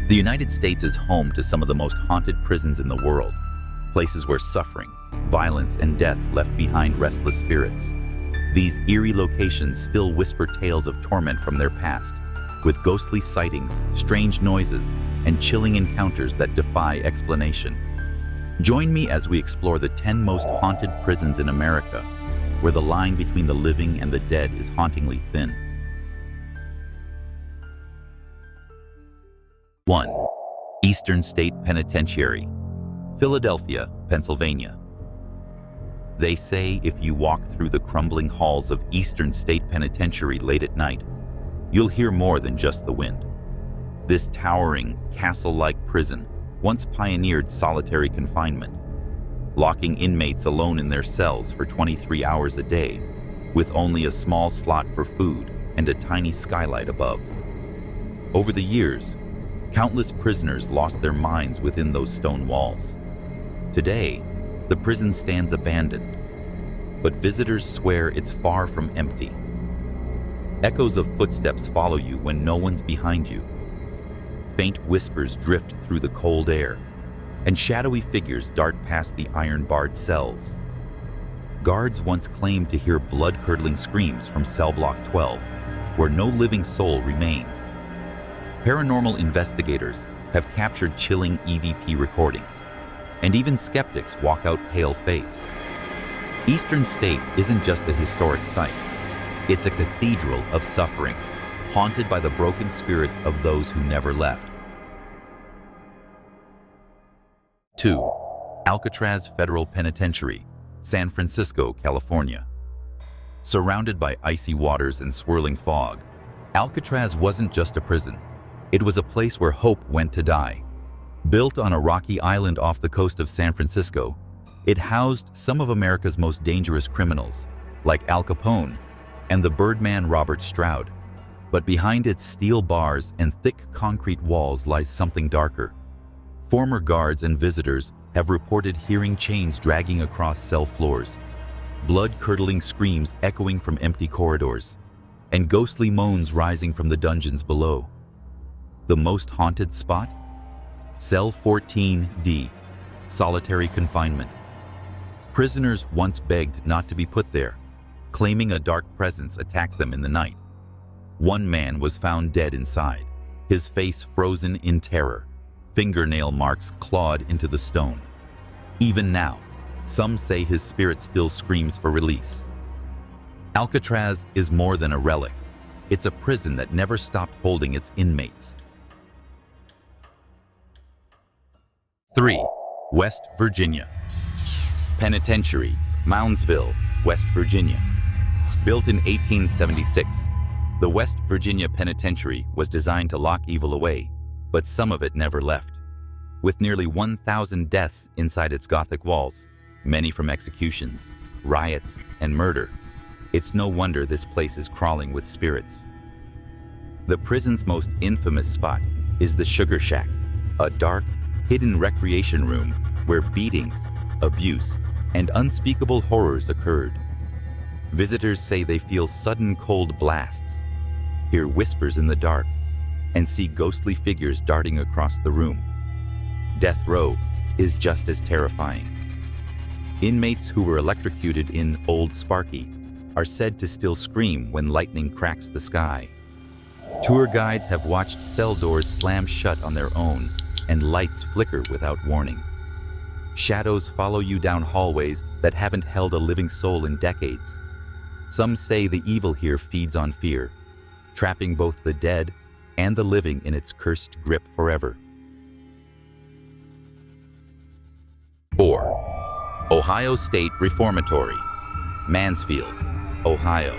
The United States is home to some of the most haunted prisons in the world, places where suffering, violence, and death left behind restless spirits. These eerie locations still whisper tales of torment from their past, with ghostly sightings, strange noises, and chilling encounters that defy explanation. Join me as we explore the 10 most haunted prisons in America, where the line between the living and the dead is hauntingly thin. 1. Eastern State Penitentiary, Philadelphia, Pennsylvania. They say if you walk through the crumbling halls of Eastern State Penitentiary late at night, you'll hear more than just the wind. This towering, castle-like prison once pioneered solitary confinement, locking inmates alone in their cells for 23 hours a day, with only a small slot for food and a tiny skylight above. Over the years, countless prisoners lost their minds within those stone walls. Today, the prison stands abandoned, but visitors swear it's far from empty. Echoes of footsteps follow you when no one's behind you. Faint whispers drift through the cold air, and shadowy figures dart past the iron-barred cells. Guards once claimed to hear blood-curdling screams from cell block 12, where no living soul remained. Paranormal investigators have captured chilling EVP recordings, and even skeptics walk out pale-faced. Eastern State isn't just a historic site. It's a cathedral of suffering, haunted by the broken spirits of those who never left. 2. Alcatraz Federal Penitentiary, San Francisco, California. Surrounded by icy waters and swirling fog, Alcatraz wasn't just a prison. It was a place where hope went to die. Built on a rocky island off the coast of San Francisco, it housed some of America's most dangerous criminals, like Al Capone and the Birdman Robert Stroud. But behind its steel bars and thick concrete walls lies something darker. Former guards and visitors have reported hearing chains dragging across cell floors, blood-curdling screams echoing from empty corridors, and ghostly moans rising from the dungeons below. The most haunted spot? Cell 14D, solitary confinement. Prisoners once begged not to be put there, claiming a dark presence attacked them in the night. One man was found dead inside, his face frozen in terror, fingernail marks clawed into the stone. Even now, some say his spirit still screams for release. Alcatraz is more than a relic. It's a prison that never stopped holding its inmates. 3. West Virginia Penitentiary, Moundsville, West Virginia. Built in 1876, the West Virginia Penitentiary was designed to lock evil away, but some of it never left. With nearly 1,000 deaths inside its Gothic walls, many from executions, riots, and murder, it's no wonder this place is crawling with spirits. The prison's most infamous spot is the Sugar Shack, a dark, hidden recreation room where beatings, abuse, and unspeakable horrors occurred. Visitors say they feel sudden cold blasts, hear whispers in the dark, and see ghostly figures darting across the room. Death row is just as terrifying. Inmates who were electrocuted in Old Sparky are said to still scream when lightning cracks the sky. Tour guides have watched cell doors slam shut on their own and lights flicker without warning. Shadows follow you down hallways that haven't held a living soul in decades. Some say the evil here feeds on fear, trapping both the dead and the living in its cursed grip forever. 4. Ohio State Reformatory, Mansfield, Ohio.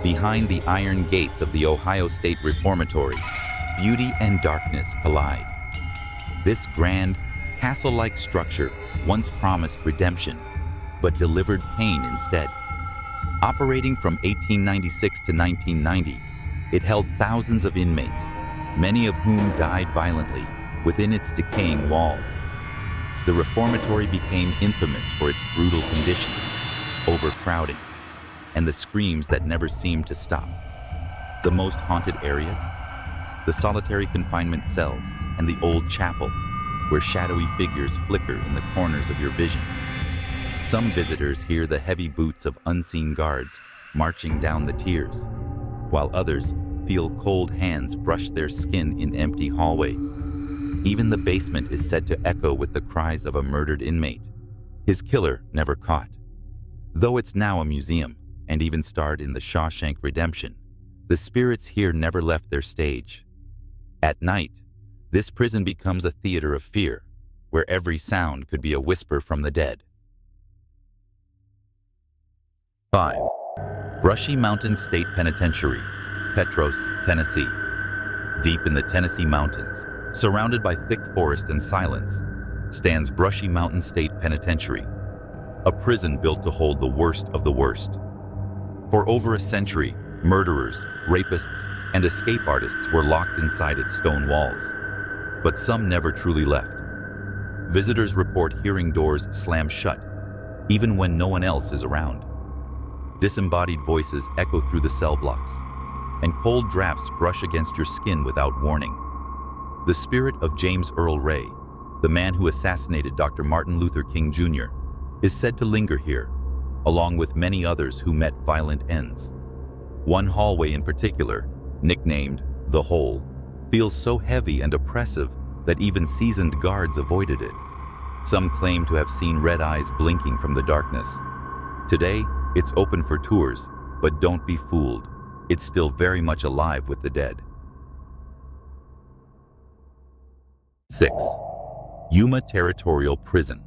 Behind the iron gates of the Ohio State Reformatory, beauty and darkness collide. This grand, castle-like structure once promised redemption, but delivered pain instead. Operating from 1896 to 1990, it held thousands of inmates, many of whom died violently within its decaying walls. The Reformatory became infamous for its brutal conditions, overcrowding, and the screams that never seemed to stop. The most haunted areas? The solitary confinement cells, and the old chapel, where shadowy figures flicker in the corners of your vision. Some visitors hear the heavy boots of unseen guards marching down the tiers, while others feel cold hands brush their skin in empty hallways. Even the basement is said to echo with the cries of a murdered inmate, his killer never caught. Though it's now a museum, and even starred in the Shawshank Redemption, the spirits here never left their stage. At night, this prison becomes a theater of fear, where every sound could be a whisper from the dead. 5. Brushy Mountain State Penitentiary, Petros, Tennessee. Deep in the Tennessee mountains, surrounded by thick forest and silence, stands Brushy Mountain State Penitentiary, a prison built to hold the worst of the worst. For over a century, murderers, rapists, and escape artists were locked inside its stone walls. But some never truly left. Visitors report hearing doors slam shut, even when no one else is around. Disembodied voices echo through the cell blocks, and cold drafts brush against your skin without warning. The spirit of James Earl Ray, the man who assassinated Dr. Martin Luther King Jr., is said to linger here, along with many others who met violent ends. One hallway in particular, nicknamed The Hole, feels so heavy and oppressive that even seasoned guards avoided it. Some claim to have seen red eyes blinking from the darkness. Today, it's open for tours, but don't be fooled. It's still very much alive with the dead. 6. Yuma Territorial Prison,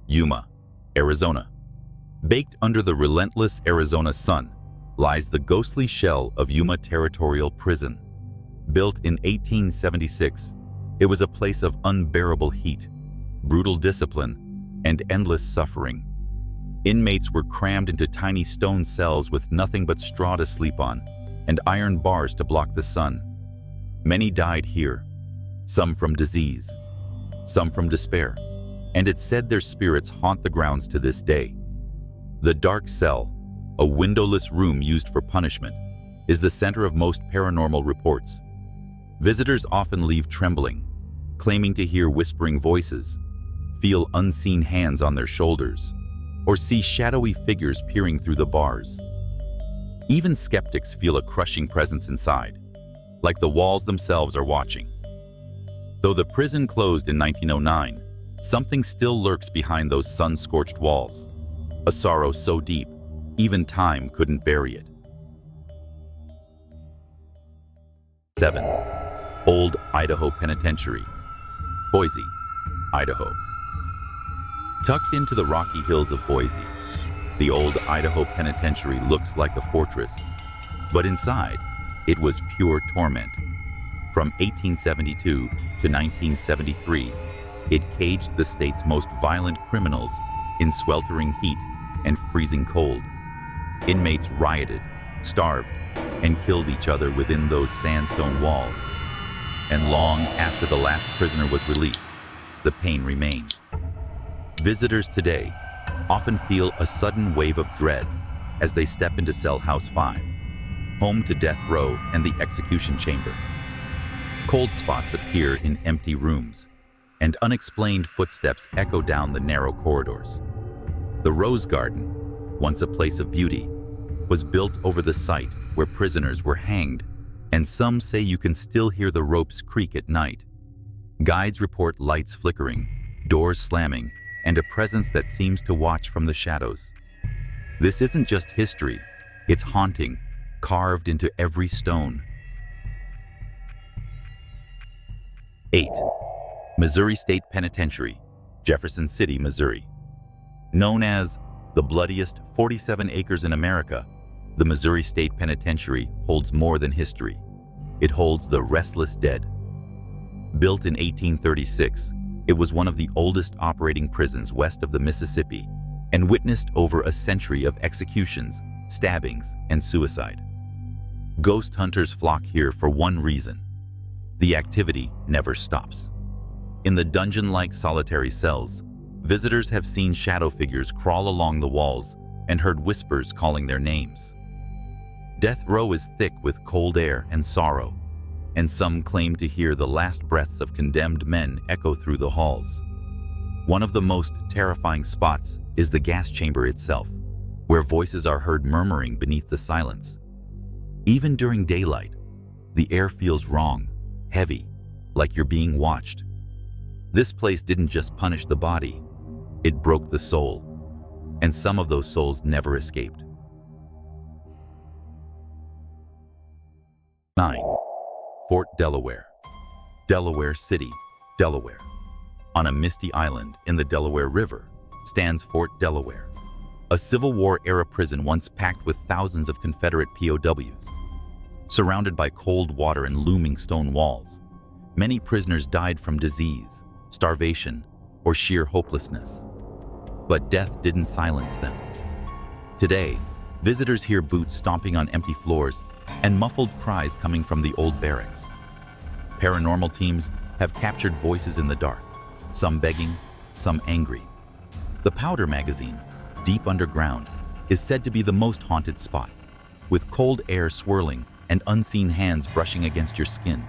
Yuma, Arizona. Baked under the relentless Arizona sun lies the ghostly shell of Yuma Territorial Prison. Built in 1876, it was a place of unbearable heat, brutal discipline, and endless suffering. Inmates were crammed into tiny stone cells with nothing but straw to sleep on and iron bars to block the sun. Many died here, some from disease, some from despair, and it's said their spirits haunt the grounds to this day. The dark cell, a windowless room used for punishment, is the center of most paranormal reports. Visitors often leave trembling, claiming to hear whispering voices, feel unseen hands on their shoulders, or see shadowy figures peering through the bars. Even skeptics feel a crushing presence inside, like the walls themselves are watching. Though the prison closed in 1909, something still lurks behind those sun-scorched walls, a sorrow so deep, even time couldn't bury it. 7. Old Idaho Penitentiary, Boise, Idaho. Tucked into the rocky hills of Boise, the old Idaho Penitentiary looks like a fortress, but inside, it was pure torment. From 1872 to 1973, it caged the state's most violent criminals in sweltering heat and freezing cold. Inmates rioted, starved, and killed each other within those sandstone walls. And long after the last prisoner was released, the pain remained. Visitors today often feel a sudden wave of dread as they step into Cell House 5, home to death row and the execution chamber. Cold spots appear in empty rooms, and unexplained footsteps echo down the narrow corridors. The Rose Garden, once a place of beauty, was built over the site where prisoners were hanged, and some say you can still hear the ropes creak at night. Guides report lights flickering, doors slamming, and a presence that seems to watch from the shadows. This isn't just history, it's haunting, carved into every stone. 8. Missouri State Penitentiary, Jefferson City, Missouri. Known as the bloodiest 47 acres in America, the Missouri State Penitentiary holds more than history. It holds the restless dead. Built in 1836, it was one of the oldest operating prisons west of the Mississippi and witnessed over a century of executions, stabbings, and suicide. Ghost hunters flock here for one reason: the activity never stops. In the dungeon-like solitary cells, visitors have seen shadow figures crawl along the walls and heard whispers calling their names. Death row is thick with cold air and sorrow, and some claim to hear the last breaths of condemned men echo through the halls. One of the most terrifying spots is the gas chamber itself, where voices are heard murmuring beneath the silence. Even during daylight, the air feels wrong, heavy, like you're being watched. This place didn't just punish the body, it broke the soul, and some of those souls never escaped. 9. Fort Delaware. Delaware City, Delaware. On a misty island in the Delaware River stands Fort Delaware, a Civil War-era prison once packed with thousands of Confederate POWs. Surrounded by cold water and looming stone walls, many prisoners died from disease, starvation, or sheer hopelessness. But death didn't silence them. Today, visitors hear boots stomping on empty floors and muffled cries coming from the old barracks. Paranormal teams have captured voices in the dark, some begging, some angry. The Powder Magazine, deep underground, is said to be the most haunted spot, with cold air swirling and unseen hands brushing against your skin.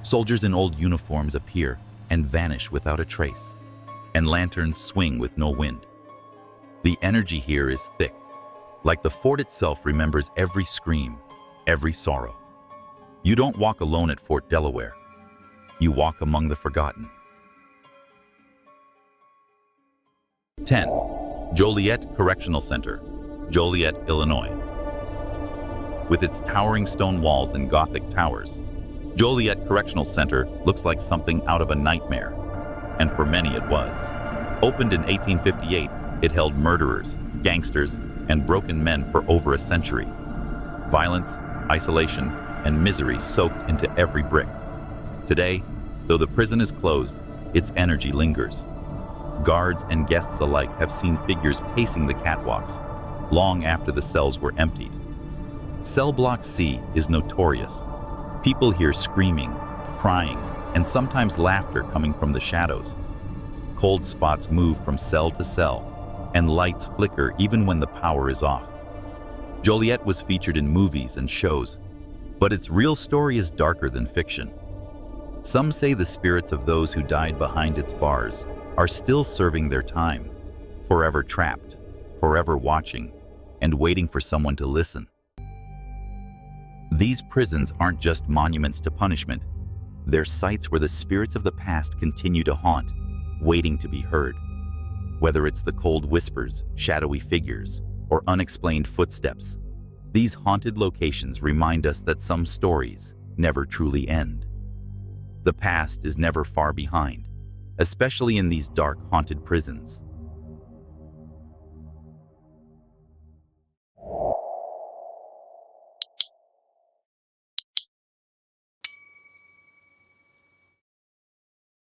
Soldiers in old uniforms appear and vanish without a trace, and lanterns swing with no wind. The energy here is thick, like the fort itself remembers every scream, every sorrow. You don't walk alone at Fort Delaware. You walk among the forgotten. 10. Joliet Correctional Center, Joliet, Illinois. With its towering stone walls and Gothic towers, Joliet Correctional Center looks like something out of a nightmare, and for many it was. Opened in 1858, it held murderers, gangsters, and broken men for over a century. Violence, isolation, and misery soaked into every brick. Today, though the prison is closed, its energy lingers. Guards and guests alike have seen figures pacing the catwalks, long after the cells were emptied. Cell Block C is notorious. People hear screaming, crying, and sometimes laughter coming from the shadows. Cold spots move from cell to cell, and lights flicker even when the power is off. Joliet was featured in movies and shows, but its real story is darker than fiction. Some say the spirits of those who died behind its bars are still serving their time, forever trapped, forever watching, and waiting for someone to listen. These prisons aren't just monuments to punishment. They're sites where the spirits of the past continue to haunt, waiting to be heard. Whether it's the cold whispers, shadowy figures, or unexplained footsteps, these haunted locations remind us that some stories never truly end. The past is never far behind, especially in these dark, haunted prisons.